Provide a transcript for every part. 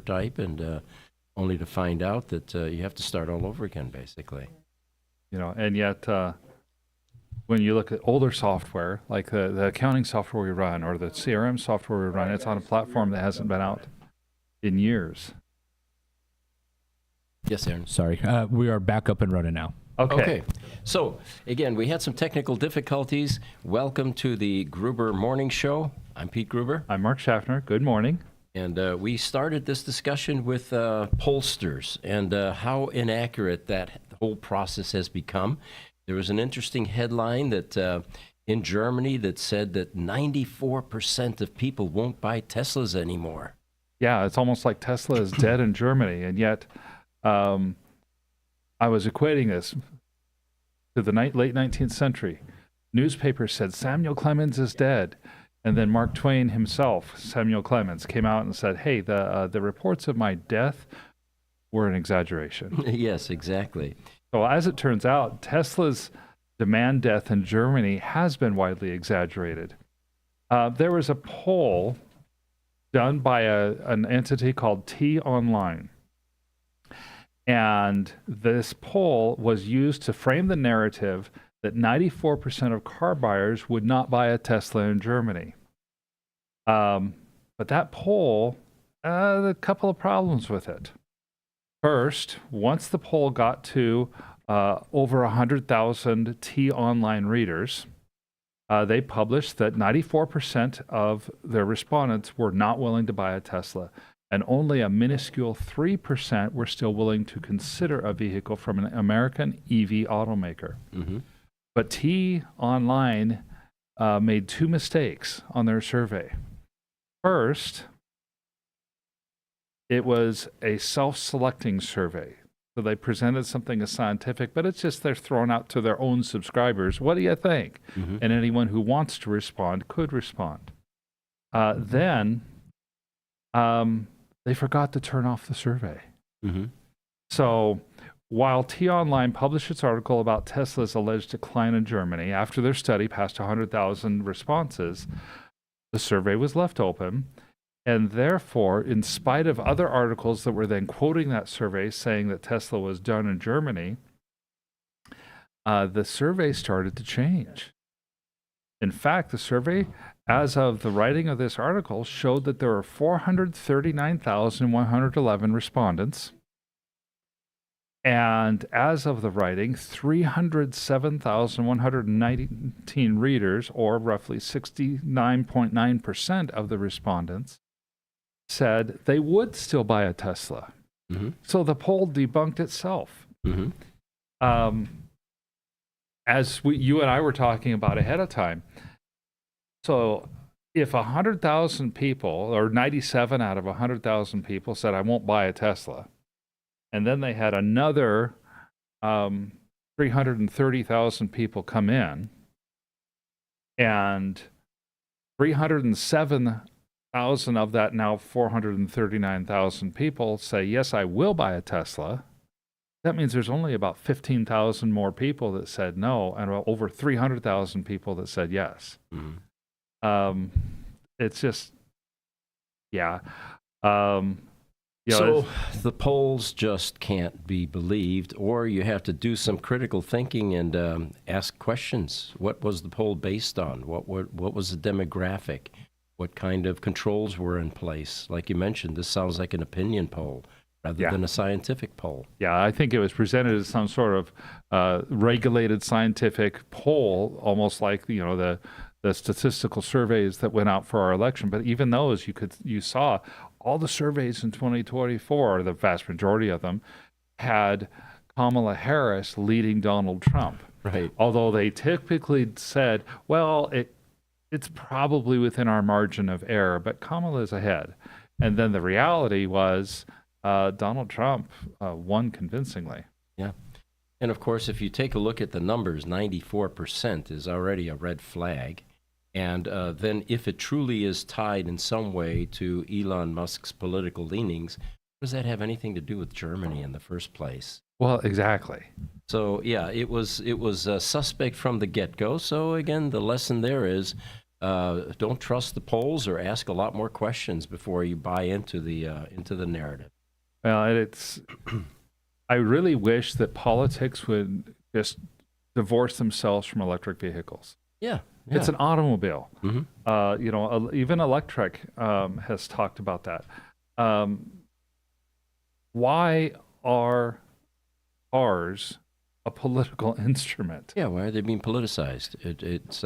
prototype, and only to find out that you have to start all over again, basically. And yet when you look at older software, like the accounting software we run or the CRM software we run, it's on a platform that hasn't been out in years. Yes, Aaron. Sorry, we are back up and running now. Okay. So, again, we had some technical difficulties. Welcome to the Gruber Morning Show. I'm Pete Gruber. I'm Mark Schaffner. Good morning. And we started this discussion with pollsters and how inaccurate that whole process has become. There was an interesting headline that in Germany that said that 94% of people won't buy Teslas anymore. Yeah, it's almost like Tesla is dead in Germany, and yet I was equating this to the late 19th century. Newspapers said Samuel Clemens is dead, and then Mark Twain himself, Samuel Clemens, came out and said, "Hey, the reports of my death were an exaggeration." Yes, exactly. So as it turns out, Tesla's demand death in Germany has been widely exaggerated. There was a poll done by an entity called T-Online. And this poll was used to frame the narrative that 94% of car buyers would not buy a Tesla in Germany. But that poll, a couple of problems with it. First, once the poll got to over 100,000 T-Online readers, they published that 94% of their respondents were not willing to buy a Tesla, and only a minuscule 3% were still willing to consider a vehicle from an American EV automaker. Mm-hmm. But T-Online made two mistakes on their survey. First, it was a self-selecting survey. So they presented something as scientific, but it's just they're thrown out to their own subscribers. What do you think? Mm-hmm. And anyone who wants to respond could respond. Then they forgot to turn off the survey. Mm-hmm. So while T-Online published its article about Tesla's alleged decline in Germany after their study passed 100,000 responses, the survey was left open. And therefore, in spite of other articles that were then quoting that survey saying that Tesla was done in Germany, the survey started to change. In fact, the survey, as of the writing of this article, showed that there were 439,111 respondents. And as of the writing, 307,119 readers, or roughly 69.9% of the respondents, said they would still buy a Tesla. Mm-hmm. So the poll debunked itself. Mm-hmm. As you and I were talking about ahead of time. So if 100,000 people, or 97 out of 100,000 people said, I won't buy a Tesla, and then they had another 330,000 people come in, and 307,000 of that now 439,000 people say, yes, I will buy a Tesla. That means there's only about 15,000 more people that said no, and over 300,000 people that said yes. Mm-hmm. It's just, yeah. So the polls just can't be believed, or you have to do some critical thinking and ask questions. What was the poll based on? What was the demographic? What kind of controls were in place? Like you mentioned, this sounds like an opinion poll rather than a scientific poll. Yeah, I think it was presented as some sort of regulated scientific poll, almost like the statistical surveys that went out for our election. But even those, you saw all the surveys in 2024, the vast majority of them, had Kamala Harris leading Donald Trump. Right. Although they typically said, well, it's probably within our margin of error, but Kamala's ahead. And then the reality was Donald Trump won convincingly. Yeah. And of course, if you take a look at the numbers, 94% is already a red flag. And then if it truly is tied in some way to Elon Musk's political leanings, does that have anything to do with Germany in the first place? Well, exactly. So, yeah, it was suspect from the get-go. So, again, the lesson there is don't trust the polls or ask a lot more questions before you buy into the narrative. Well, I really wish that politics would just divorce themselves from electric vehicles. Yeah. It's an automobile. Mm-hmm. Even Electric has talked about that. Why are cars a political instrument? Yeah, why are they being politicized? It's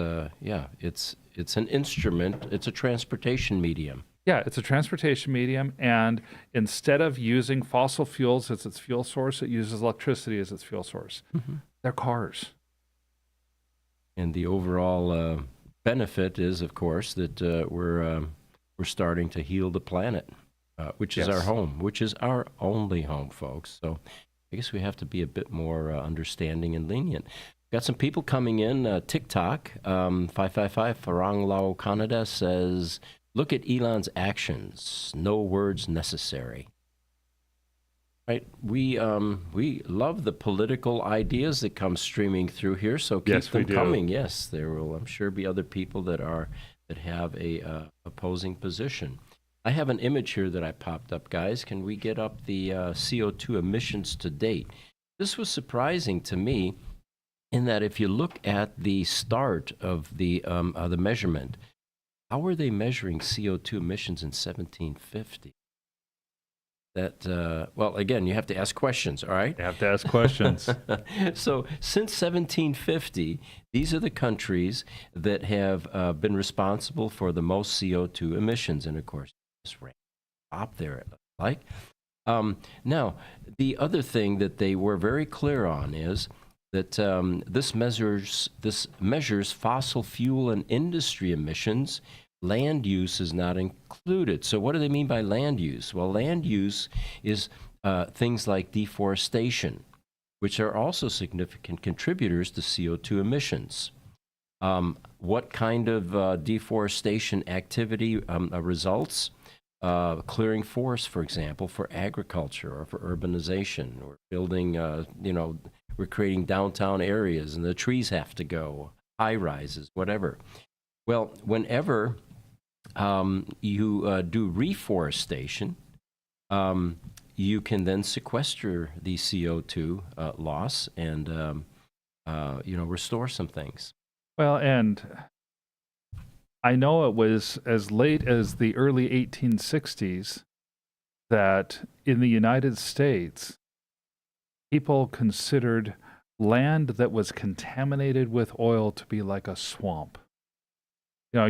an instrument. It's a transportation medium. Yeah, it's a transportation medium, and instead of using fossil fuels as its fuel source, it uses electricity as its fuel source. Mm-hmm. They're cars. And the overall benefit is, of course, that we're starting to heal the planet, which is our home, which is our only home, folks. So I guess we have to be a bit more understanding and lenient. Got some people coming in. TikTok, 555 Farang Lao Canada says, look at Elon's actions. No words necessary. Right. We love the political ideas that come streaming through here, so keep them coming. Yes, there will, I'm sure, be other people that have a opposing position. I have an image here that I popped up, guys. Can we get up the CO2 emissions to date? This was surprising to me, in that if you look at the start of the measurement, how were they measuring CO2 emissions in 1750? That well, again, you have to ask questions, all right? You have to ask questions. So since 1750, these are the countries that have been responsible for the most CO2 emissions, and of course, this rank up there, it looks like. Now, the other thing that they were very clear on is that this measures fossil fuel and industry emissions. Land use is not included. So what do they mean by land use? Well, land use is things like deforestation, which are also significant contributors to CO2 emissions. What kind of deforestation activity results? Clearing forests, for example, for agriculture or for urbanization. We're building, we're creating downtown areas, and the trees have to go, high rises, whatever. Well, whenever you do reforestation, you can then sequester the CO2 loss and restore some things. Well, and I know it was as late as the early 1860s that in the United States, people considered land that was contaminated with oil to be like a swamp. You know,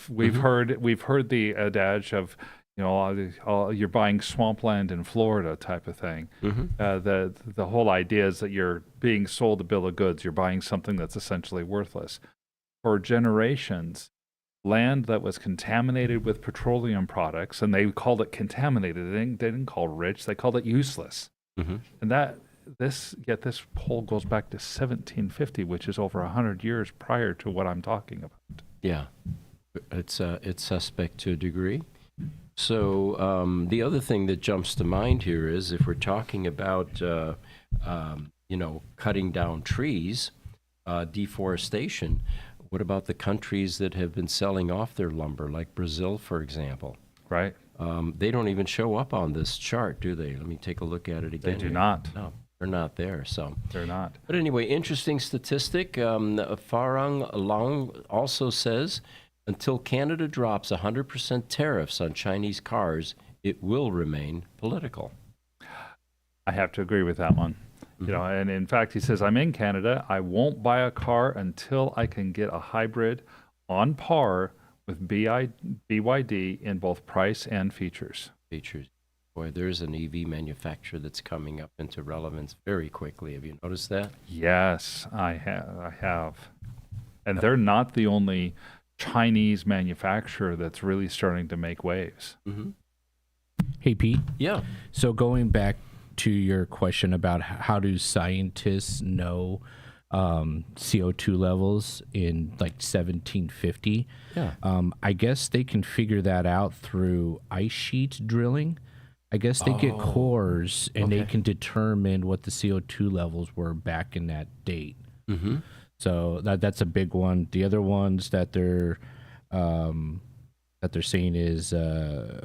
we've heard the adage of, you're buying swampland in Florida type of thing. Mm-hmm. The whole idea is that you're being sold a bill of goods. You're buying something that's essentially worthless. For generations, land that was contaminated with petroleum products, and they called it contaminated. They didn't call it rich. They called it useless. Mm-hmm. And this poll goes back to 1750, which is over 100 years prior to what I'm talking about. Yeah, it's suspect to a degree. So the other thing that jumps to mind here is if we're talking about cutting down trees, deforestation. What about the countries that have been selling off their lumber, like Brazil, for example? Right. They don't even show up on this chart, do they? Let me take a look at it again. They do not. No, they're not there. So they're not. But anyway, interesting statistic. Farang Long also says, until Canada drops 100% tariffs on Chinese cars, it will remain political. I have to agree with that one. Mm-hmm. And in fact, he says, I'm in Canada. I won't buy a car until I can get a hybrid on par with BYD in both price and features. Boy, there's an EV manufacturer that's coming up into relevance very quickly. Have you noticed that? Yes, I have. And they're not the only Chinese manufacturer that's really starting to make waves. Mm-hmm. Hey, Pete. Yeah. So going back to your question about how do scientists know CO2 levels in like 1750? Yeah. I guess they can figure that out through ice sheet drilling. I guess they get cores and they can determine what the CO2 levels were back in that date. Mm-hmm. So that's a big one. The other ones that they're that they're saying is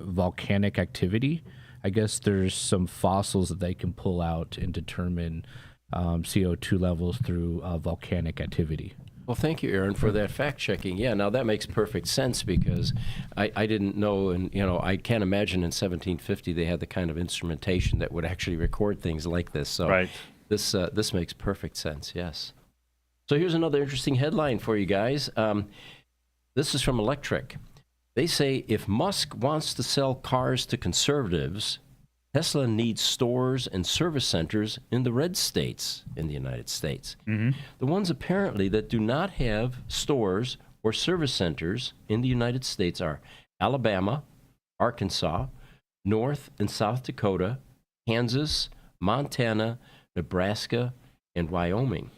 volcanic activity. I guess there's some fossils that they can pull out and determine CO2 levels through volcanic activity. Well, thank you, Aaron, for that fact checking. Yeah, now that makes perfect sense because I didn't know, and I can't imagine in 1750 they had the kind of instrumentation that would actually record things like this. So Right. this makes perfect sense. Yes. So here's another interesting headline for you guys. This is from Electric. They say if Musk wants to sell cars to conservatives, Tesla needs stores and service centers in the red states in the United States. Mm-hmm. The ones apparently that do not have stores or service centers in the United States are Alabama, Arkansas, North and South Dakota, Kansas, Montana, Nebraska, and Wyoming.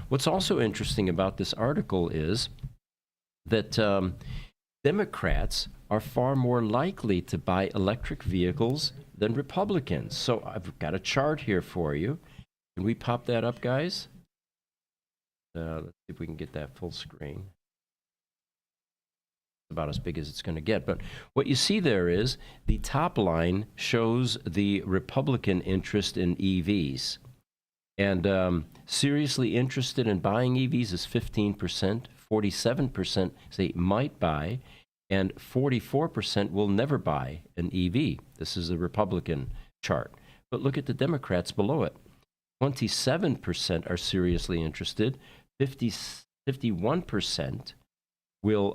What's also interesting about this article is that Democrats are far more likely to buy electric vehicles than Republicans. So I've got a chart here for you. Can we pop that up, guys? Let's see if we can get that full screen. About as big as it's going to get. But what you see there is the top line shows the Republican interest in EVs. And seriously interested in buying EVs is 15%. 47% say might buy, and 44% will never buy an EV. This is a Republican chart. But look at the Democrats below it. 27% are seriously interested. 51% will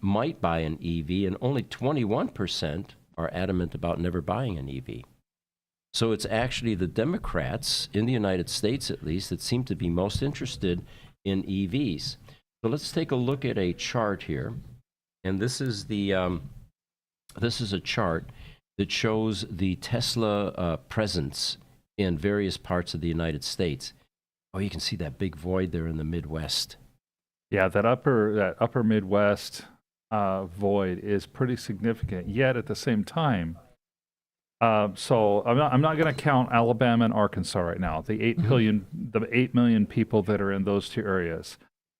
might buy an EV, and only 21% are adamant about never buying an EV. So it's actually the Democrats, in the United States at least, that seem to be most interested in EVs. So let's take a look at a chart here, and this is a chart that shows the Tesla presence in various parts of the United States. Oh, you can see that big void there in the Midwest. Yeah, that upper Midwest void is pretty significant. Yet at the same time, so I'm not going to count Alabama and Arkansas right now. The 8 million people that are in those two areas.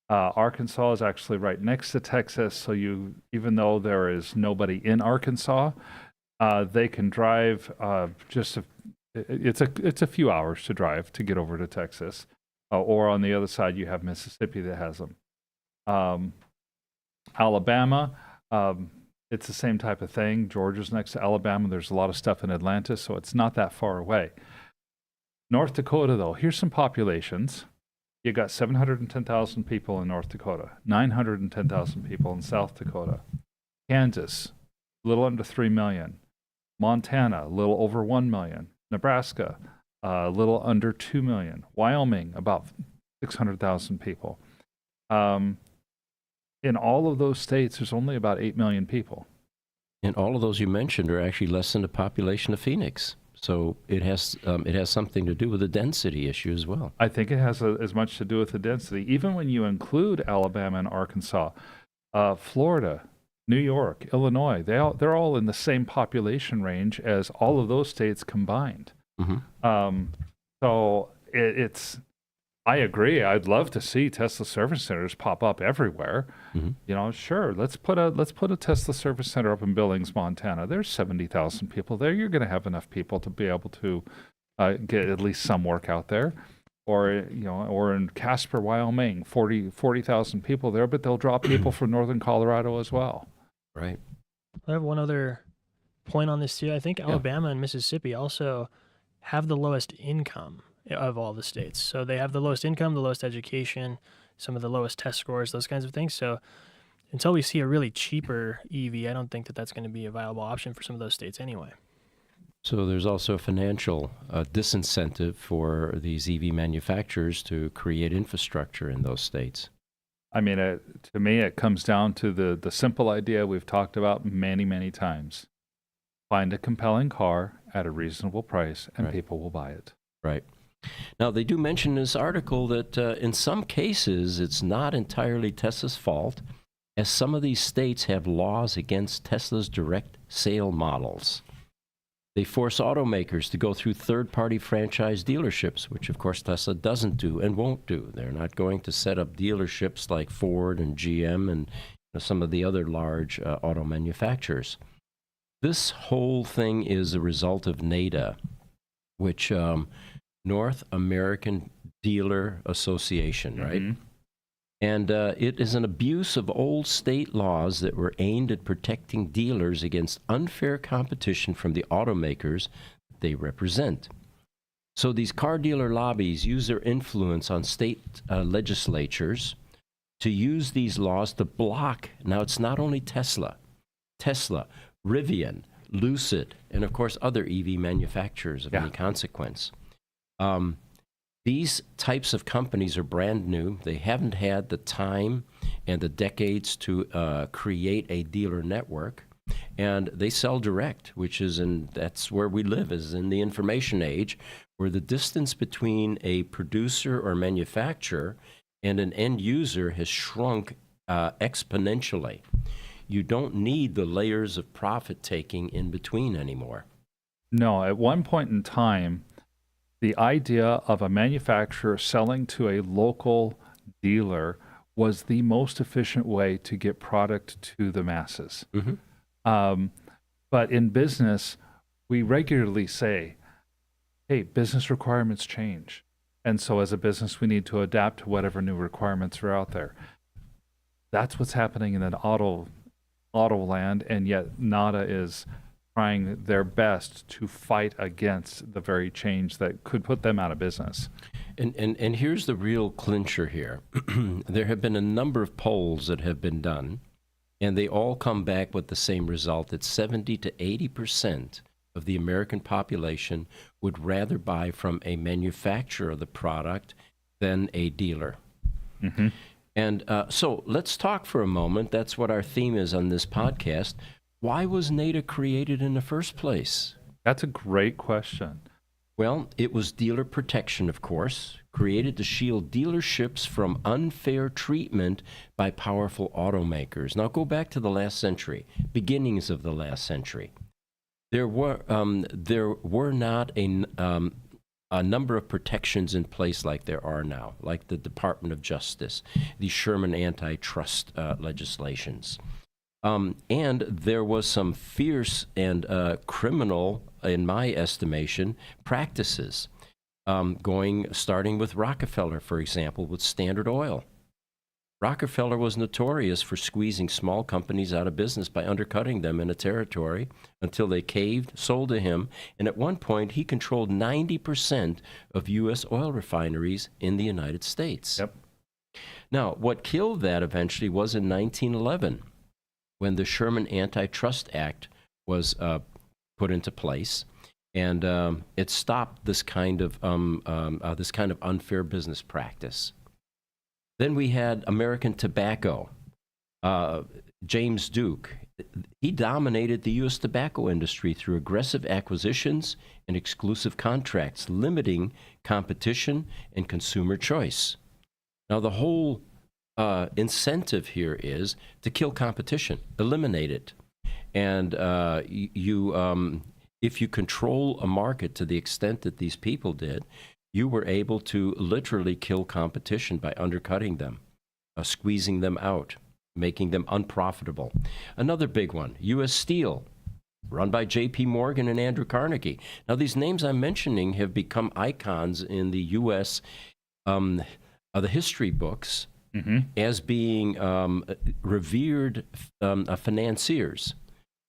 Arkansas is actually right next to Texas, so even though there is nobody in Arkansas, they can drive it's a few hours to drive to get over to Texas, or on the other side you have Mississippi that has them. Alabama, it's the same type of thing. Georgia's next to Alabama. There's a lot of stuff in Atlanta, so it's not that far away. North Dakota, though, here's some populations. You got 710,000 people in North Dakota, 910,000 people in South Dakota. Kansas, a little under 3 million. Montana, a little over 1 million. Nebraska, a little under 2 million. Wyoming, about 600,000 people. In all of those states, there's only about 8 million people. And all of those you mentioned are actually less than the population of Phoenix. So it has something to do with the density issue as well. I think it has as much to do with the density. Even when you include Alabama and Arkansas, Florida, New York, Illinois, they're all in the same population range as all of those states combined. Mm-hmm. So I agree. I'd love to see Tesla service centers pop up everywhere. Mm-hmm. Sure. Let's put a Tesla service center up in Billings, Montana. There's 70,000 people there. You're going to have enough people to be able to get at least some work out there. Or in Casper, Wyoming, 40,000 people there, but they'll draw people from northern Colorado as well. Right. I have one other point on this too. I think Alabama and Mississippi also have the lowest income of all the states. So they have the lowest income, the lowest education, some of the lowest test scores, those kinds of things. So until we see a really cheaper EV, I don't think that that's going to be a viable option for some of those states anyway. So there's also a financial disincentive for these EV manufacturers to create infrastructure in those states. I mean, to me, it comes down to the simple idea we've talked about many, many times. Find a compelling car at a reasonable price, and people will buy it. Right. Now, they do mention in this article that in some cases, it's not entirely Tesla's fault, as some of these states have laws against Tesla's direct sale models. They force automakers to go through third-party franchise dealerships, which, of course, Tesla doesn't do and won't do. They're not going to set up dealerships like Ford and GM and some of the other large auto manufacturers. This whole thing is a result of NADA, which North American Dealer Association, right? Mhm. And it is an abuse of old state laws that were aimed at protecting dealers against unfair competition from the automakers they represent. So these car dealer lobbies use their influence on state legislatures to use these laws to block. Now, it's not only Tesla, Rivian, Lucid, and of course other EV manufacturers of any consequence. These types of companies are brand new. They haven't had the time and the decades to create a dealer network, and they sell direct, which is that's where we live, is in the information age, where the distance between a producer or manufacturer and an end user has shrunk exponentially. You don't need the layers of profit taking in between anymore. No, at one point in time, the idea of a manufacturer selling to a local dealer was the most efficient way to get product to the masses. But in business, we regularly say, hey, business requirements change. And so as a business, we need to adapt to whatever new requirements are out there. That's what's happening in an auto land, and yet NADA is trying their best to fight against the very change that could put them out of business. And here's the real clincher here. There have been a number of polls that have been done, and they all come back with the same result, that 70 to 80% of the American population would rather buy from a manufacturer of the product than a dealer. Mm-hmm. And so let's talk for a moment. That's what our theme is on this podcast. Why was NADA created in the first place? That's a great question. Well, it was dealer protection, of course, created to shield dealerships from unfair treatment by powerful automakers. Now go back to the last century, beginnings of the last century. There were not a number of protections in place like there are now, like the Department of Justice, the Sherman antitrust legislations. And there was some fierce and criminal, in my estimation, practices, starting with Rockefeller, for example, with Standard Oil. Rockefeller was notorious for squeezing small companies out of business by undercutting them in a territory until they caved, sold to him, and at one point he controlled 90% of U.S. oil refineries in the United States. Yep. Now, what killed that eventually was in 1911, when the Sherman Antitrust Act was put into place, and it stopped this kind of unfair business practice. Then we had American Tobacco. James Duke, he dominated the U.S. tobacco industry through aggressive acquisitions and exclusive contracts, limiting competition and consumer choice. Now, the whole incentive here is to kill competition, eliminate it. And if you control a market to the extent that these people did, you were able to literally kill competition by undercutting them, squeezing them out, making them unprofitable. Another big one, U.S. Steel, run by J.P. Morgan and Andrew Carnegie. Now, these names I'm mentioning have become icons in the U.S. The history books as being revered financiers.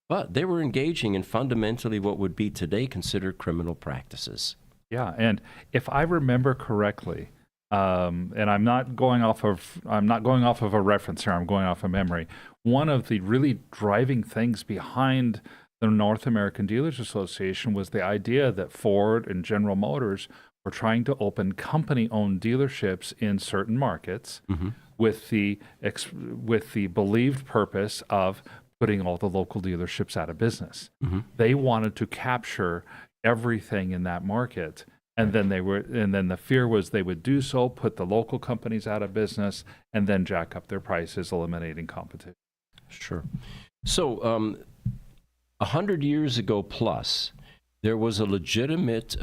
But they were engaging in fundamentally what would be today considered criminal practices. Yeah, and if I remember correctly, and I'm not going off of a reference here, I'm going off of memory. One of the really driving things behind the North American Dealers Association was the idea that Ford and General Motors were trying to open company-owned dealerships in certain markets with the believed purpose of putting all the local dealerships out of business. They wanted to capture everything in that market, and then the fear was they would do so, put the local companies out of business, and then jack up their prices, eliminating competition. Sure. So 100 years ago plus, there was a legitimate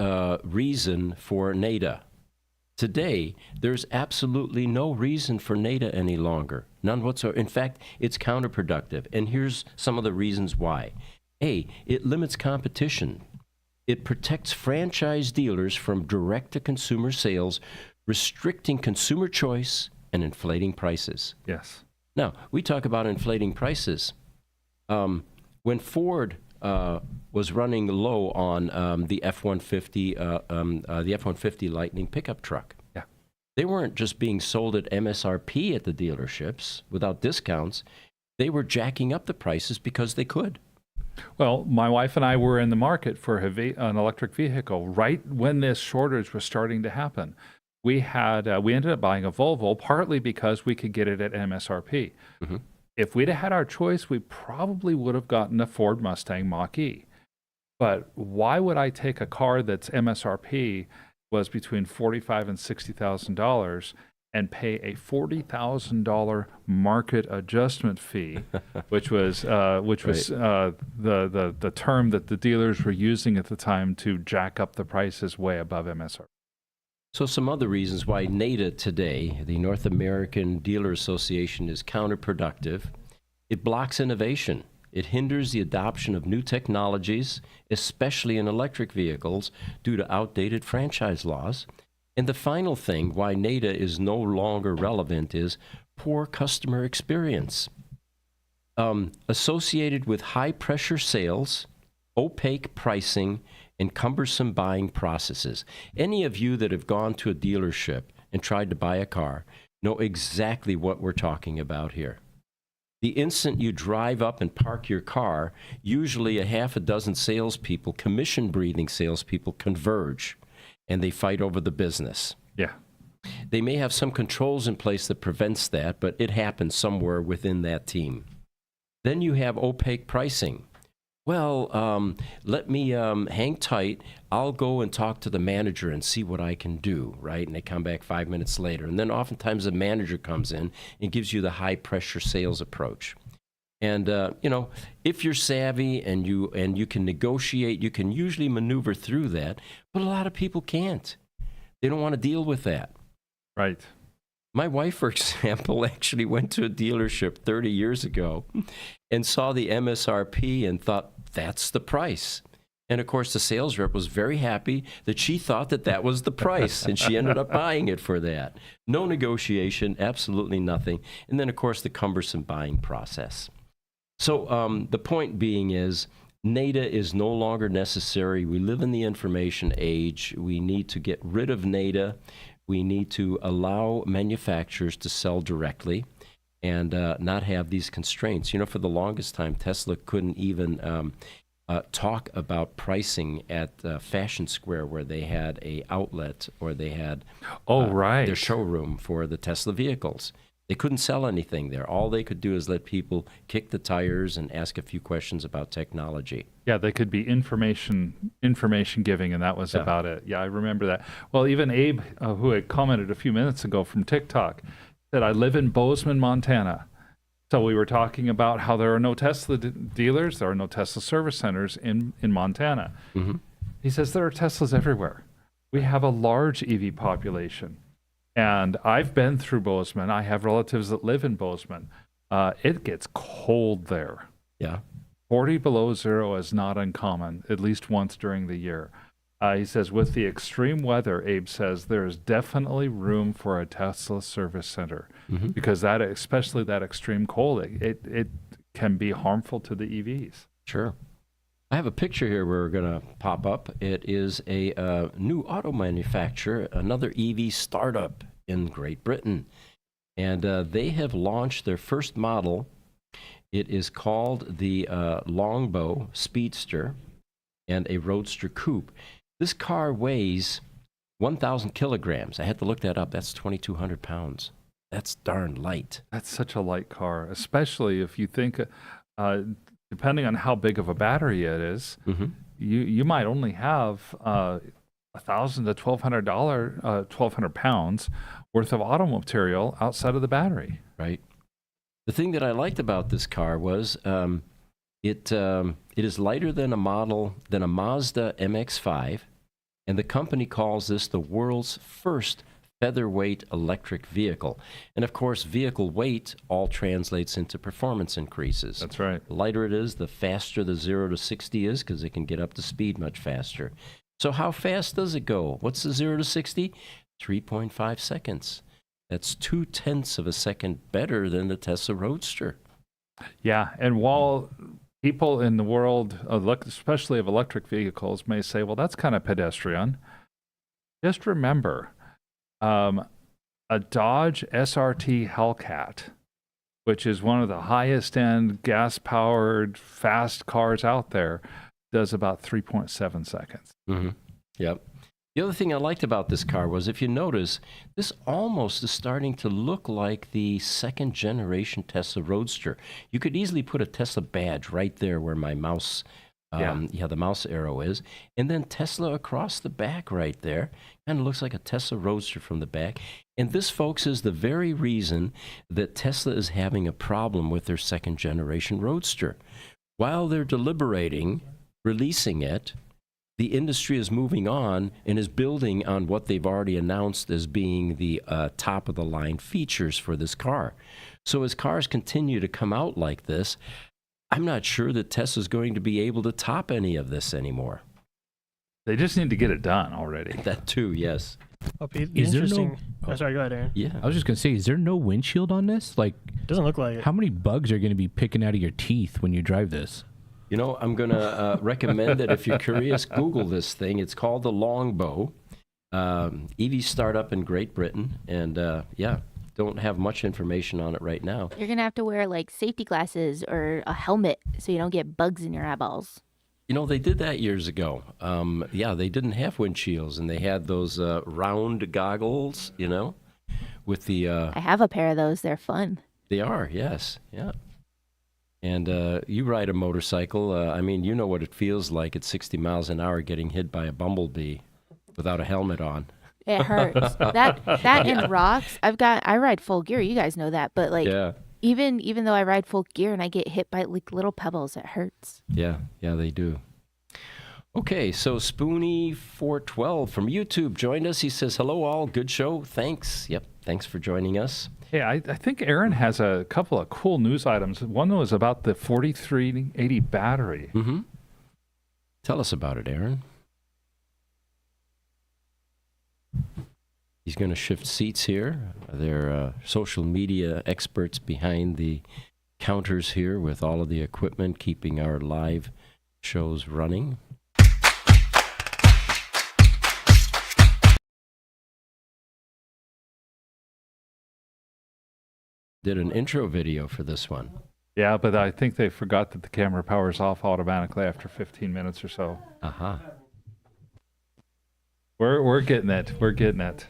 reason for NADA Today, there's absolutely no reason for NADA any longer. None whatsoever. In fact, it's counterproductive. And here's some of the reasons why. A, it limits competition. It protects franchise dealers from direct-to-consumer sales, restricting consumer choice and inflating prices. Yes. Now, we talk about inflating prices. When Ford was running low on the F-150 Lightning pickup truck, Yeah. they weren't just being sold at MSRP at the dealerships without discounts. They were jacking up the prices because they could. Well, my wife and I were in the market for an electric vehicle right when this shortage was starting to happen. We ended up buying a Volvo partly because we could get it at MSRP. Mm-hmm. If we'd have had our choice, we probably would have gotten a Ford Mustang Mach-E. But why would I take a car that's MSRP was between $45,000 and $60,000 and pay a $40,000 market adjustment fee, which was the term that the dealers were using at the time to jack up the prices way above MSRP. So some other reasons why NADA today, the North American Dealer Association, is counterproductive. It blocks innovation. It hinders the adoption of new technologies, especially in electric vehicles, due to outdated franchise laws. And the final thing why NADA is no longer relevant is poor customer experience. Associated with high-pressure sales, opaque pricing, and cumbersome buying processes. Any of you that have gone to a dealership and tried to buy a car know exactly what we're talking about here. The instant you drive up and park your car, usually a half a dozen salespeople, commission-breathing salespeople, converge, and they fight over the business. Yeah. They may have some controls in place that prevents that, but it happens somewhere within that team. Then you have opaque pricing. Well, let me hang tight. I'll go and talk to the manager and see what I can do, right? And they come back 5 minutes later. And then oftentimes the manager comes in and gives you the high-pressure sales approach. And, if you're savvy and you can negotiate, you can usually maneuver through that. But a lot of people can't. They don't want to deal with that. Right. My wife, for example, actually went to a dealership 30 years ago and saw the MSRP and thought, that's the price. And of course, the sales rep was very happy that she thought that was the price, and she ended up buying it for that. No negotiation, absolutely nothing. And then, of course, the cumbersome buying process. So the point being is, NADA is no longer necessary. We live in the information age. We need to get rid of NADA. We need to allow manufacturers to sell directly and not have these constraints. For the longest time, Tesla couldn't even talk about pricing at Fashion Square, where they had a outlet or they had their showroom for the Tesla vehicles. They couldn't sell anything there. All they could do is let people kick the tires and ask a few questions about technology. Yeah, they could be information giving, and that was about it. Yeah, I remember that. Well, even Abe, who had commented a few minutes ago from TikTok, said, I live in Bozeman, Montana. So we were talking about how there are no Tesla dealers, there are no Tesla service centers in Montana. Mm-hmm. He says there are Teslas everywhere. We have a large EV population. And I've been through Bozeman. I have relatives that live in Bozeman. It gets cold there. Yeah. 40 below zero is not uncommon, at least once during the year. He says, with the extreme weather, Abe says, there is definitely room for a Tesla service center, Mm-hmm. because especially that extreme cold, it can be harmful to the EVs. Sure. I have a picture here we're going to pop up. It is a new auto manufacturer, another EV startup in Great Britain. And they have launched their first model. It is called the Longbow Speedster and a Roadster Coupe. This car weighs 1,000 kilograms. I had to look that up. That's 2,200 pounds. That's darn light. That's such a light car, especially if you think, depending on how big of a battery it is, Mm-hmm. you might only have 1,000 to $1,200 pounds worth of auto material outside of the battery. Right. The thing that I liked about this car was it is lighter than a Mazda MX-5, and the company calls this the world's first featherweight electric vehicle. And of course, vehicle weight all translates into performance increases. That's right. The lighter it is, the faster the 0 to 60 is, because it can get up to speed much faster. So how fast does it go? What's the 0 to 60? 3.5 seconds. That's 0.2 of a second better than the Tesla Roadster. Yeah, and while people in the world, especially of electric vehicles, may say, well, that's kind of pedestrian, just remember, a Dodge SRT Hellcat, which is one of the highest-end gas-powered fast cars out there, does about 3.7 seconds. Mm-hmm. Yep. The other thing I liked about this car was, if you notice, this almost is starting to look like the second generation Tesla Roadster. You could easily put a Tesla badge right there where my mouse, the mouse arrow is, and then Tesla across the back right there. Kind of looks like a Tesla Roadster from the back. And this, folks, is the very reason that Tesla is having a problem with their second generation Roadster. While they're deliberating releasing it, the industry is moving on and is building on what they've already announced as being the top-of-the-line features for this car. So as cars continue to come out like this, I'm not sure that Tesla's going to be able to top any of this anymore. They just need to get it done already. That too, yes. Oh, Pete, Is there interesting. no- Oh, sorry, go ahead, Aaron. Yeah. I was just gonna say, is there no windshield on this? Like, Doesn't look like it. how many bugs are gonna be picking out of your teeth when you drive this? You know, I'm going to recommend that if you're curious, Google this thing. It's called the Longbow. EV startup in Great Britain. And don't have much information on it right now. You're gonna have to wear like safety glasses or a helmet so you don't get bugs in your eyeballs. You know, they did that years ago. They didn't have windshields, and they had those round goggles, you know, with the... I have a pair of those. They're fun. They are, yes, yeah. And you ride a motorcycle. I mean, you know what it feels like at 60 miles an hour getting hit by a bumblebee without a helmet on. It hurts. that and rocks. I ride full gear. You guys know that, but like even though I ride full gear and I get hit by like little pebbles, it hurts. Yeah, they do. Okay, so Spoonie412 from YouTube joined us. He says, hello all, good show. Thanks. Yep, thanks for joining us. Hey, I think Aaron has a couple of cool news items. One was about the 4380 battery. Mm-hmm. Tell us about it, Aaron. He's going to shift seats here. They're social media experts behind the counters here with all of the equipment, keeping our live shows running. Did an intro video for this one. Yeah, but I think they forgot that the camera powers off automatically after 15 minutes or so. Uh-huh. We're getting it. We're getting it.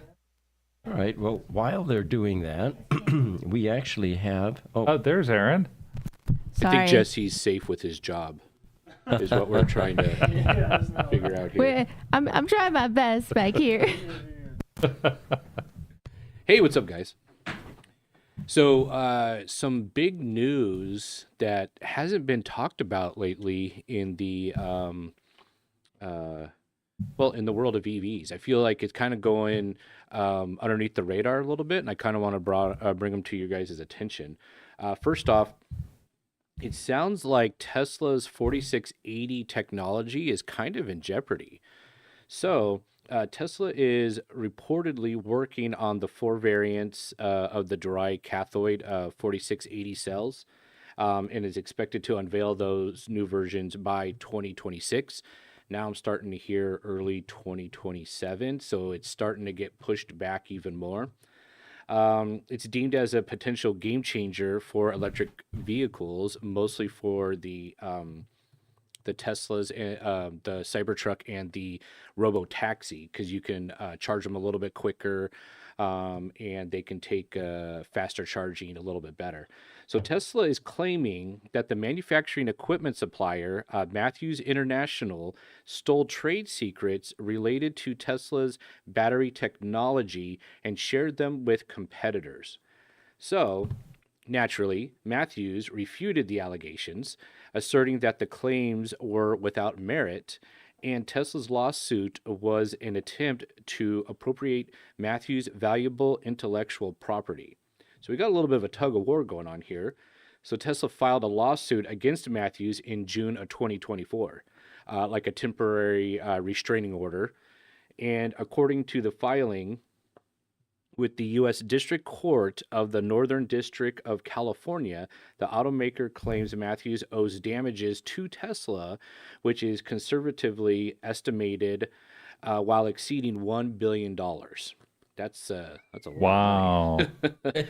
All right. Well, while they're doing that, we actually have... Oh, there's Aaron. I think Jesse's safe with his job, is what we're trying to figure out here. I'm trying my best back here. Hey, what's up, guys? So, some big news that hasn't been talked about lately in the in the world of EVs. I feel like it's kind of going underneath the radar a little bit, and I kind of want to bring them to your guys' attention. First off, it sounds like Tesla's 4680 technology is kind of in jeopardy. So, Tesla is reportedly working on the 4 variants of the dry cathode 4680 cells, and is expected to unveil those new versions by 2026. Now I'm starting to hear early 2027, so it's starting to get pushed back even more. It's deemed as a potential game changer for electric vehicles, mostly for the Teslas, the Cybertruck, and the Robo-Taxi, because you can charge them a little bit quicker, and they can take faster charging a little bit better. So Tesla is claiming that the manufacturing equipment supplier, Matthews International, stole trade secrets related to Tesla's battery technology and shared them with competitors. So, naturally, Matthews refuted the allegations, asserting that the claims were without merit And Tesla's lawsuit was an attempt to appropriate Matthews' valuable intellectual property. So we got a little bit of a tug of war going on here. So Tesla filed a lawsuit against Matthews in June of 2024, like a temporary restraining order. And according to the filing with the U.S. District Court of the Northern District of California, the automaker claims Matthews owes damages to Tesla, which is conservatively estimated while exceeding $1 billion. That's a lot of Wow.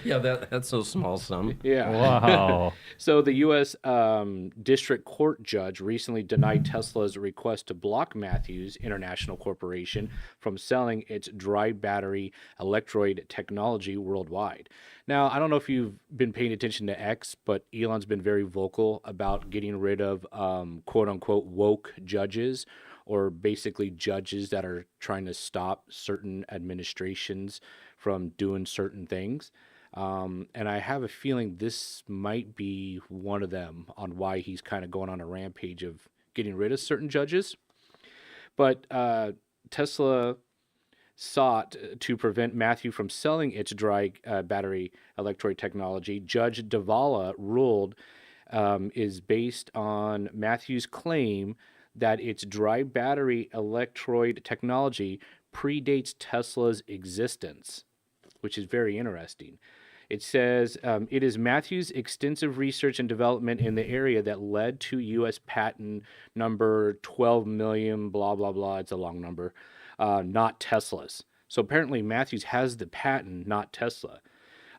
Yeah, that's no small sum. Yeah. Wow. So the U.S. District Court judge recently denied Tesla's request to block Matthews International Corporation from selling its dry battery electrolyte technology worldwide. Now, I don't know if you've been paying attention to X, but Elon's been very vocal about getting rid of quote-unquote woke judges, or basically judges that are trying to stop certain administrations from doing certain things. And I have a feeling this might be one of them on why he's kind of going on a rampage of getting rid of certain judges. But Tesla sought to prevent Matthew from selling its dry battery electrolyte technology. Judge Davala ruled is based on Matthew's claim that its dry battery electrolyte technology predates Tesla's existence, which is very interesting. It says it is Matthew's extensive research and development in the area that led to U.S. patent number 12 million, blah, blah, blah. It's a long number, not Tesla's. So apparently Matthews has the patent, not Tesla.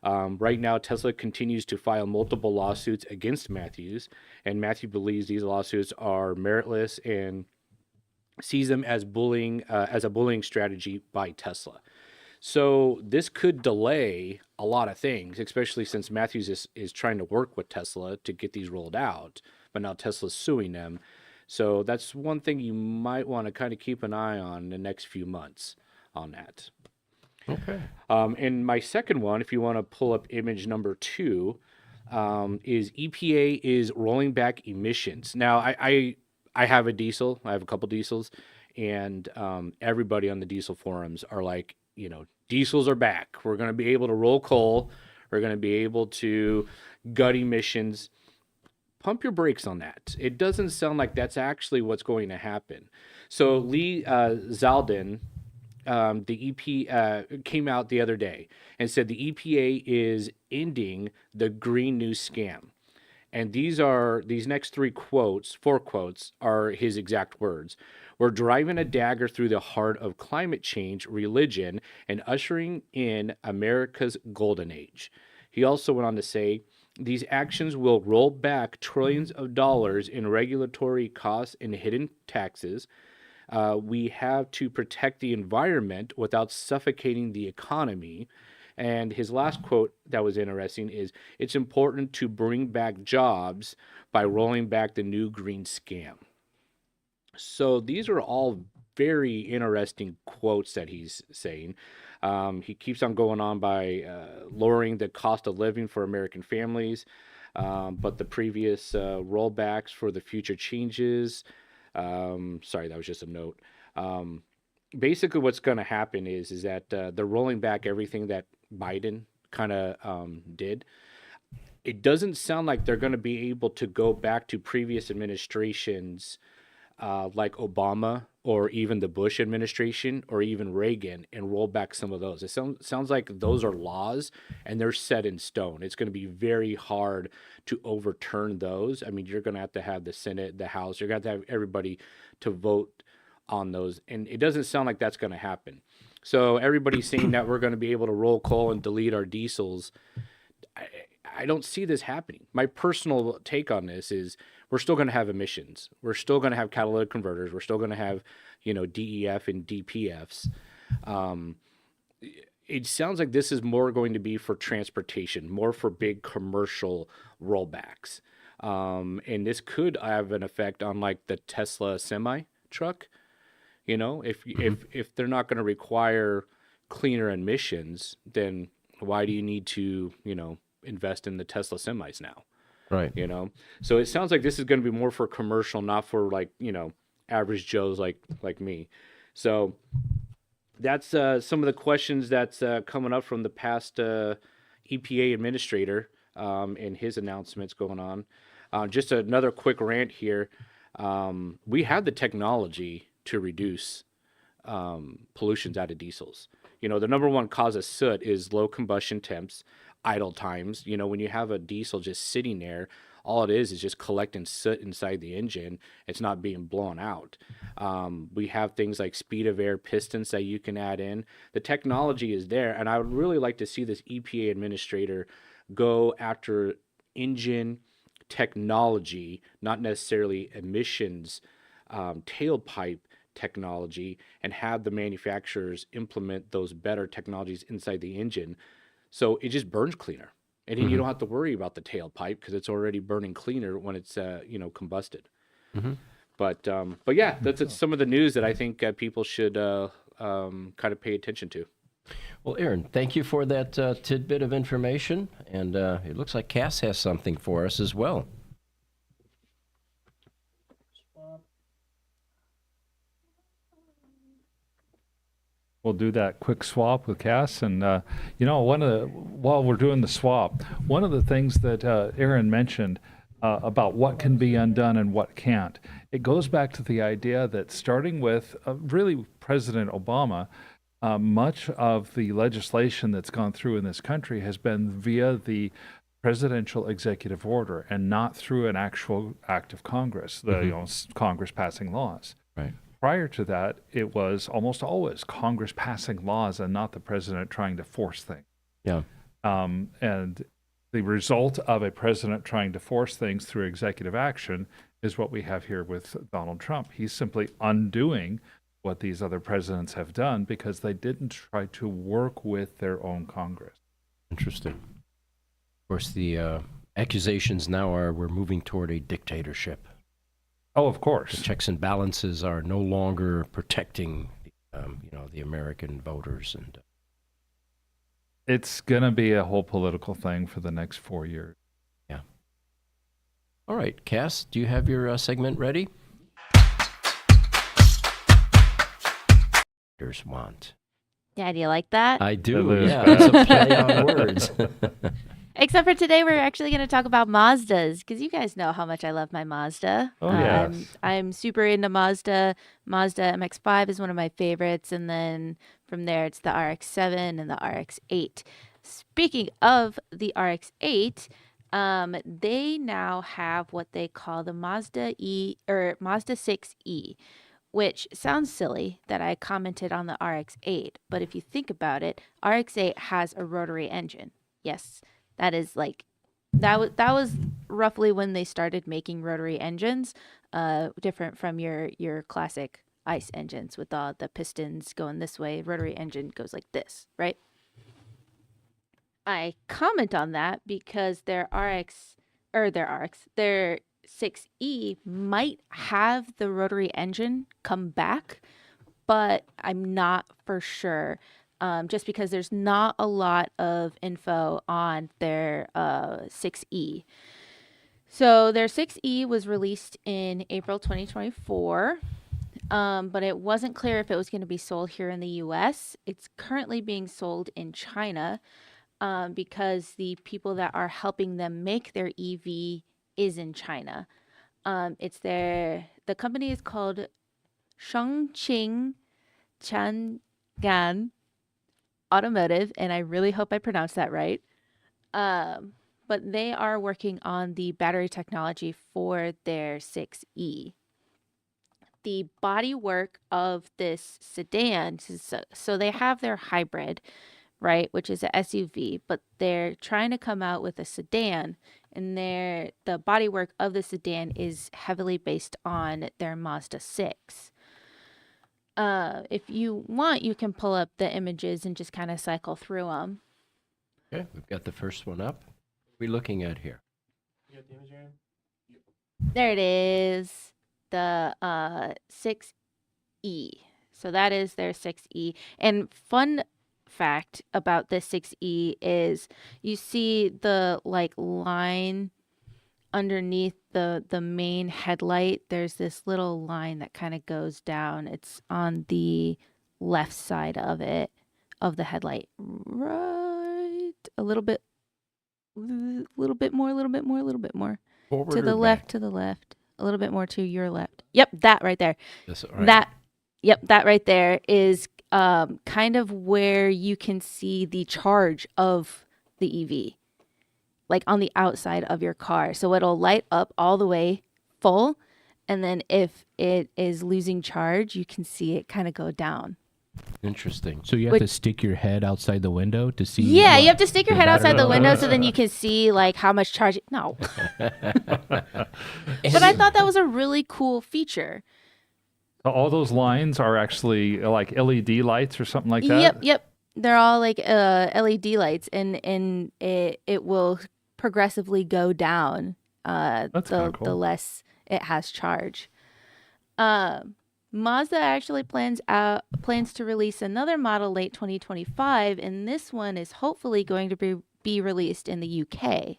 Right now, Tesla continues to file multiple lawsuits against Matthews, and Matthew believes these lawsuits are meritless and sees them as bullying, as a bullying strategy by Tesla. So this could delay a lot of things, especially since Matthews is trying to work with Tesla to get these rolled out, but now Tesla's suing them. So that's one thing you might want to kind of keep an eye on in the next few months on that. Okay. And my second one, if you want to pull up image number 2, is EPA is rolling back emissions. Now, I have a diesel. I have a couple diesels, and everybody on the diesel forums are like, diesels are back. We're going to be able to roll coal. We're going to be able to gut emissions. Pump your brakes on that. It doesn't sound like that's actually what's going to happen. So Lee Zeldin, the EP came out the other day and said the EPA is ending the Green New scam. And these next 4 quotes are his exact words. We're driving a dagger through the heart of climate change, religion, and ushering in America's golden age. He also went on to say, these actions will roll back trillions of dollars in regulatory costs and hidden taxes. We have to protect the environment without suffocating the economy. And his last quote that was interesting is, it's important to bring back jobs by rolling back the new green scam. So these are all very interesting quotes that he's saying. He keeps on going on by lowering the cost of living for American families, but the previous rollbacks for the future changes. Sorry, that was just a note. Basically, what's going to happen is that they're rolling back everything that Biden kind of did. It doesn't sound like they're going to be able to go back to previous administrations like Obama or even the Bush administration or even Reagan and roll back some of those. It sounds like those are laws and they're set in stone. It's going to be very hard to overturn those. I mean, you're going to have the Senate, the House, you're going to have everybody to vote on those. And it doesn't sound like that's going to happen. So everybody's saying that we're going to be able to roll coal and delete our diesels. I don't see this happening. My personal take on this is we're still going to have emissions. We're still going to have catalytic converters. We're still going to have, DEF and DPFs. It sounds like this is more going to be for transportation, more for big commercial rollbacks. And this could have an effect on like the Tesla semi truck. If they're not going to require cleaner emissions, then why do you need to, invest in the Tesla semis now? Right. So it sounds like this is going to be more for commercial, not for like, average Joes like me. So that's some of the questions that's coming up from the past EPA administrator and his announcements going on. Just another quick rant here. We have the technology to reduce pollutions out of diesels. You know, the number one cause of soot is low combustion temps, idle times. You know, when you have a diesel just sitting there, all it is just collecting soot inside the engine. It's not being blown out. We have things like speed of air pistons that you can add in. The technology is there, and I would really like to see this EPA administrator go after engine technology, not necessarily emissions, tailpipe technology, and have the manufacturers implement those better technologies inside the engine so it just burns cleaner. And then you don't have to worry about the tailpipe because it's already burning cleaner when it's combusted. But yeah, that's some of the news that I think people should kind of pay attention to. Well, Aaron, thank you for that tidbit of information. And it looks like Cass has something for us as well. We'll do that quick swap with Cass, and while we're doing the swap, one of the things that Aaron mentioned about what can be undone and what can't, it goes back to the idea that starting with really President Obama, much of the legislation that's gone through in this country has been via the presidential executive order and not through an actual act of Congress, Congress passing laws. Right. Prior to that, it was almost always Congress passing laws and not the president trying to force things. Yeah. And the result of a president trying to force things through executive action is what we have here with Donald Trump. He's simply undoing what these other presidents have done because they didn't try to work with their own Congress. Interesting. Of course, the accusations now are we're moving toward a dictatorship. Oh, of course. The checks and balances are no longer protecting, the American voters, and it's going to be a whole political thing for the next 4 years. Yeah. All right, Cass, do you have your segment ready? Here's want. Yeah, do you like that? I do. Yeah, it's a play on words. Except for today, we're actually going to talk about Mazdas because you guys know how much I love my Mazda. Oh, yes. I'm super into Mazda. Mazda MX-5 is one of my favorites. And then from there, it's the RX-7 and the RX-8. Speaking of the RX-8, they now have what they call the Mazda 6E, which sounds silly that I commented on the RX-8. But if you think about it, RX-8 has a rotary engine. Yes. That is that was roughly when they started making rotary engines, different from your classic ICE engines with all the pistons going this way. Rotary engine goes like this, right? I comment on that because their 6E might have the rotary engine come back, but I'm not for sure. Just because there's not a lot of info on their 6E. So their 6E was released in April 2024, but it wasn't clear if it was going to be sold here in the U.S. It's currently being sold in China because the people that are helping them make their EV is in China. The company is called Chongqing Changan Automotive, and I really hope I pronounced that right. But they are working on the battery technology for their 6E. The bodywork of this sedan, so they have their hybrid, right, which is a SUV, but they're trying to come out with a sedan, and the bodywork of the sedan is heavily based on their Mazda 6. If you want, you can pull up the images and just kind of cycle through them. Okay, we've got the first one up. What are we looking at here? You got the image, Aaron? There it is, the 6E. So that is their 6E. And fun fact about this 6E is you see the line underneath the main headlight, there's this little line that kind of goes down. It's on the left side of it, of the headlight. Right. A little bit more, a little bit more, a little bit more. Forward To the or left, back? to the left. A little bit more to your left. Yep, that right there. Yes, all right. That right there is kind of where you can see the charge of the EV, like on the outside of your car. So it'll light up all the way full, and then if it is losing charge, you can see it kind of go down. Interesting. So you have to stick your head outside the window to see. Yeah, what you have to stick your head outside the battery window is. so then you can see like how much charge. No, but I thought that was a really cool feature. All those lines are actually like LED lights or something like that? Yep. They're all like LED lights, and it will progressively go down That's kinda cool. the less it has charge. Mazda actually plans to release another model late 2025, and this one is hopefully going to be released in the UK.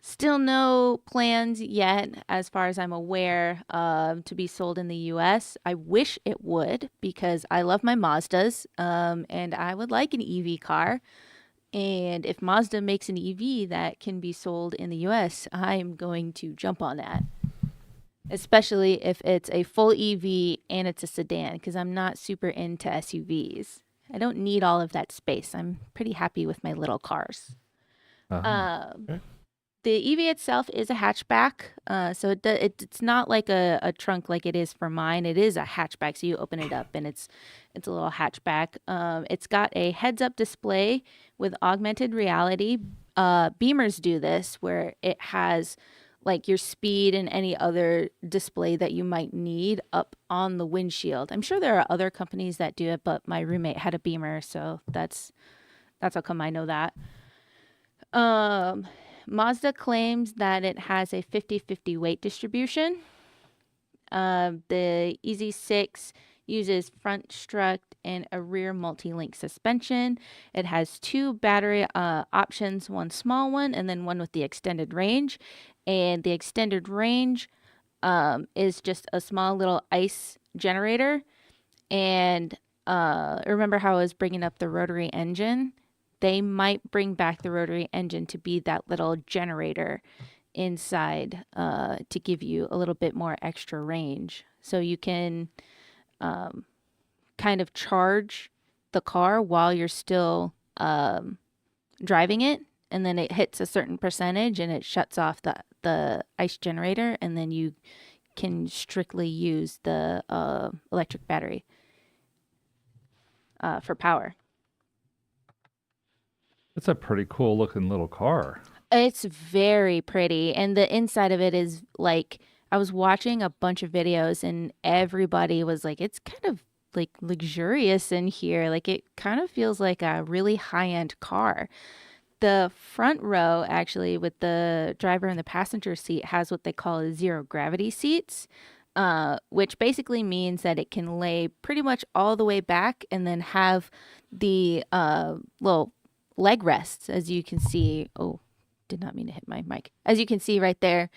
Still no plans yet, as far as I'm aware, to be sold in the US. I wish it would, because I love my Mazdas, and I would like an EV car. And if Mazda makes an EV that can be sold in the US, I'm going to jump on that. Especially if it's a full EV and it's a sedan, because I'm not super into SUVs. I don't need all of that space. I'm pretty happy with my little cars. The EV itself is a hatchback, so it's not like a trunk like it is for mine. It is a hatchback, so you open it up and it's a little hatchback. It's got a heads-up display with augmented reality. Beamers do this, where it has like your speed and any other display that you might need up on the windshield. I'm sure there are other companies that do it, but my roommate had a Beamer, so that's how come I know that. Mazda claims that it has a 50-50 weight distribution. The EZ6 uses front strut and a rear multi-link suspension. It has 2 battery options, one small one and then one with the extended range. And the extended range is just a small little ICE generator. And remember how I was bringing up the rotary engine? They might bring back the rotary engine to be that little generator inside to give you a little bit more extra range. So you can kind of charge the car while you're still driving it, and then it hits a certain percentage and it shuts off the ICE generator, and then you can strictly use the electric battery for power. It's a pretty cool looking little car. It's very pretty, and the inside of it is like, I was watching a bunch of videos and everybody was like, it's kind of like luxurious in here. Like it kind of feels like a really high-end car. The front row, actually, with the driver in the passenger seat, has what they call zero gravity seats, which basically means that it can lay pretty much all the way back and then have the little leg rests, as you can see. Oh, did not mean to hit my mic. As you can see right there.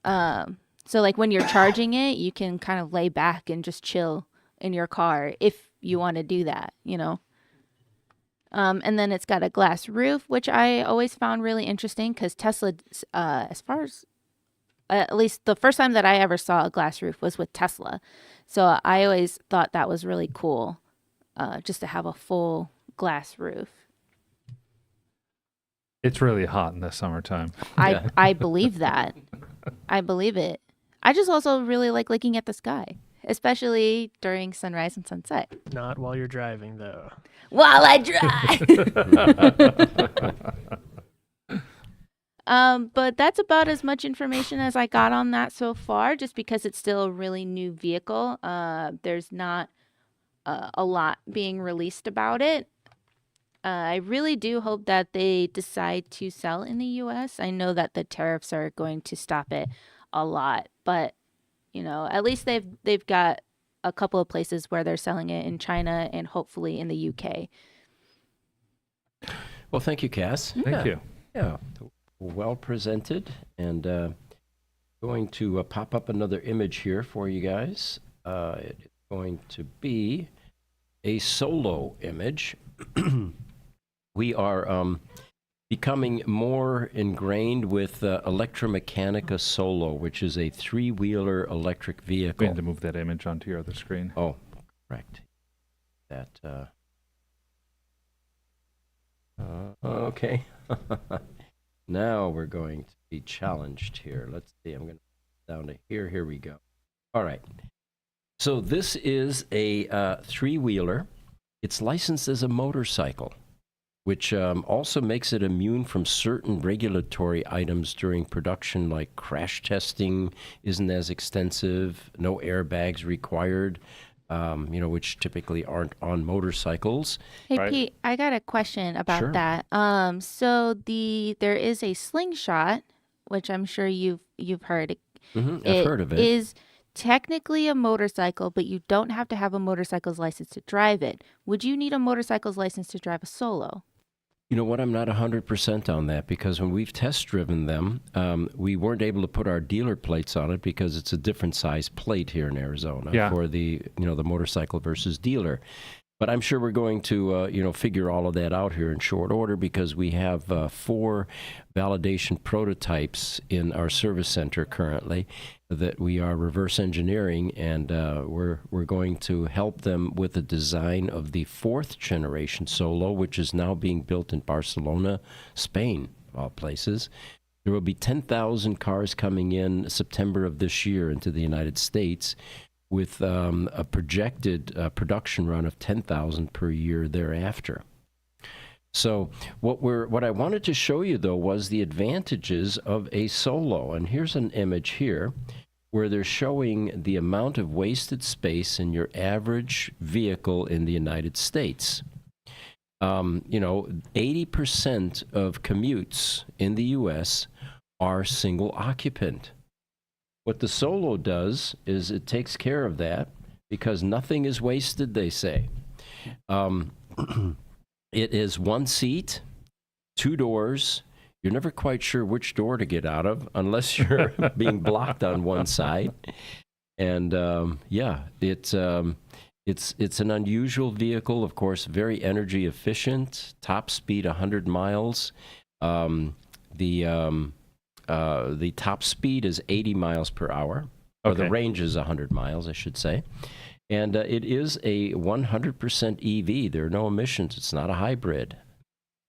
So like when you're charging it, you can kind of lay back and just chill in your car if you want to do that, you know. And then it's got a glass roof, which I always found really interesting, because Tesla, as far as at least the first time that I ever saw a glass roof was with Tesla. So I always thought that was really cool, just to have a full glass roof. It's really hot in the summertime. I believe that. I believe it. I just also really like looking at the sky, especially during sunrise and sunset. Not while you're driving, though. While I drive. But that's about as much information as I got on that so far, just because it's still a really new vehicle. There's not a lot being released about it. I really do hope that they decide to sell in the U.S. I know that the tariffs are going to stop it a lot, but you know, at least they've got a couple of places where they're selling it in China and hopefully in the UK. Well, thank you, Cass. Thank you. Yeah, well presented, and Going to pop up another image here for you guys. It's going to be a solo image. We are becoming more ingrained with Electromechanica Solo, which is a three-wheeler electric We vehicle. had to move that image onto your other screen. Oh, correct. That. Okay. Now we're going to be challenged here. Let's see. I'm going to down to here. Here we go. All right. So this is a three-wheeler. It's licensed as a motorcycle, which also makes it immune from certain regulatory items during production, like crash testing isn't as extensive, no airbags required, which typically aren't on motorcycles. Hey Right. Pete, I got a question about Sure. that. So there is a slingshot, which I'm sure you've heard. I've heard of it. Is technically a motorcycle, but you don't have to have a motorcycle's license to drive it. Would you need a motorcycle's license to drive a Solo? You know what? I'm not 100% on that, because when we've test driven them, we weren't able to put our dealer plates on it because it's a different size plate here in Arizona Yeah. for the motorcycle versus dealer. But I'm sure we're going to figure all of that out here in short order, because we have 4 validation prototypes in our service center currently that we are reverse engineering, and we're going to help them with the design of the 4th generation Solo, which is now being built in Barcelona, Spain, of all places. There will be 10,000 cars coming in September of this year into the United States, with a projected production run of 10,000 per year thereafter. So what I wanted to show you, though, was the advantages of a Solo. And here's an image here where they're showing the amount of wasted space in your average vehicle in the United States. 80% of commutes in the U.S. are single occupant. What the Solo does is it takes care of that, because nothing is wasted, they say. It is 1 seat, 2 doors. You're never quite sure which door to get out of unless you're being blocked on one side. And it's an unusual vehicle, of course, very energy efficient, top speed 100 miles. The top speed is 80 miles per hour, or the Okay. range is 100 miles, I should say. And it is a 100% EV. There are no emissions. It's not a hybrid.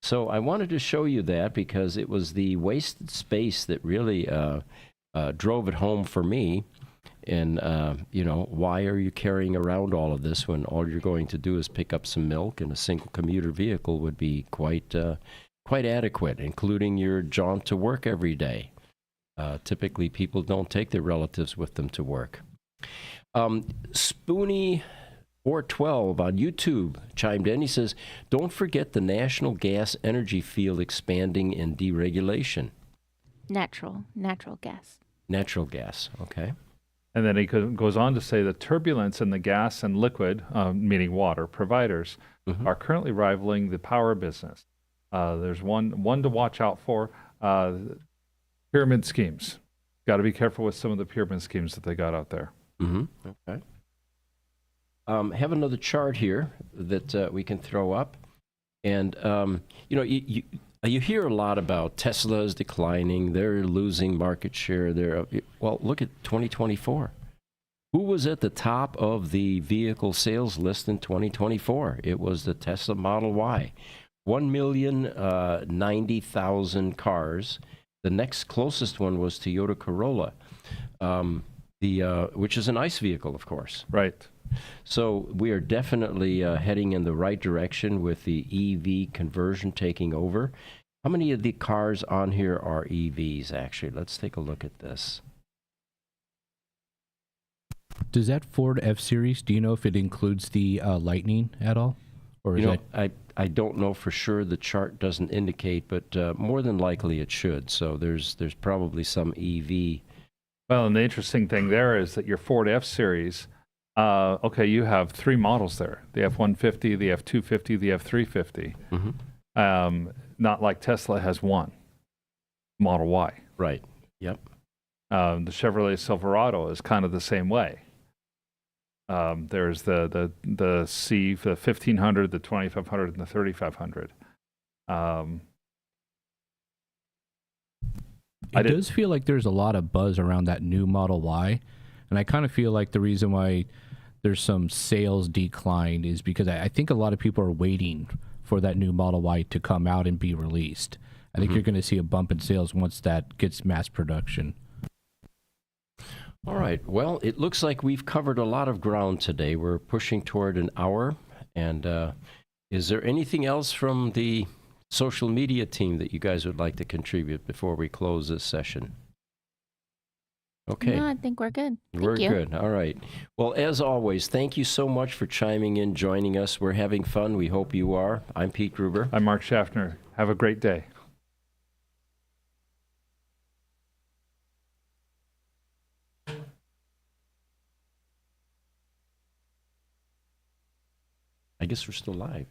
So I wanted to show you that because it was the wasted space that really drove it home for me. And, why are you carrying around all of this when all you're going to do is pick up some milk, and a single commuter vehicle would be quite adequate, including your jaunt to work every day. Typically, people don't take their relatives with them to work. Spoonie 412 on YouTube chimed in. He says, don't forget the national gas energy field expanding and deregulation. Natural gas. Natural gas, okay. And then he goes on to say the turbulence in the gas and liquid, meaning water, providers are currently rivaling the power business. There's one to watch out for. Pyramid schemes. Got to be careful with some of the pyramid schemes that they got out there. Okay. Have another chart here that we can throw up. And, you hear a lot about Tesla's declining. They're losing market share. Well, look at 2024. Who was at the top of the vehicle sales list in 2024? It was the Tesla Model Y. 1,090,000 cars. The next closest one was Toyota Corolla, which is an ICE vehicle, of course. Right. So we are definitely heading in the right direction with the EV conversion taking over. How many of the cars on here are EVs, actually? Let's take a look at this. Does that Ford F-Series, do you know if it includes the Lightning at all? Or is I don't know for sure. The chart doesn't indicate, but more than likely it should. So there's probably some EV. Well, and the interesting thing there is that your Ford F-Series, you have 3 models there. The F-150, the F-250, the F-350. Not like Tesla has one, Model Y. Right. Yep. The Chevrolet Silverado is kind of the same way. There's the C, the 1500, the 2500, and the 3500. It does feel like there's a lot of buzz around that new Model Y, and I kind of feel like the reason why there's some sales decline is because I think a lot of people are waiting for that new Model Y to come out and be released. I think you're going to see a bump in sales once that gets mass production. All right. Well, it looks like we've covered a lot of ground today. We're pushing toward an hour. And is there anything else from the social media team that you guys would like to contribute before we close this session? Okay. No, I think we're good. We're Thank you. good. All right. Well, as always, thank you so much for chiming in, joining us. We're having fun. We hope you are. I'm Pete Gruber. I'm Mark Schaffner. Have a great day. I guess we're still live.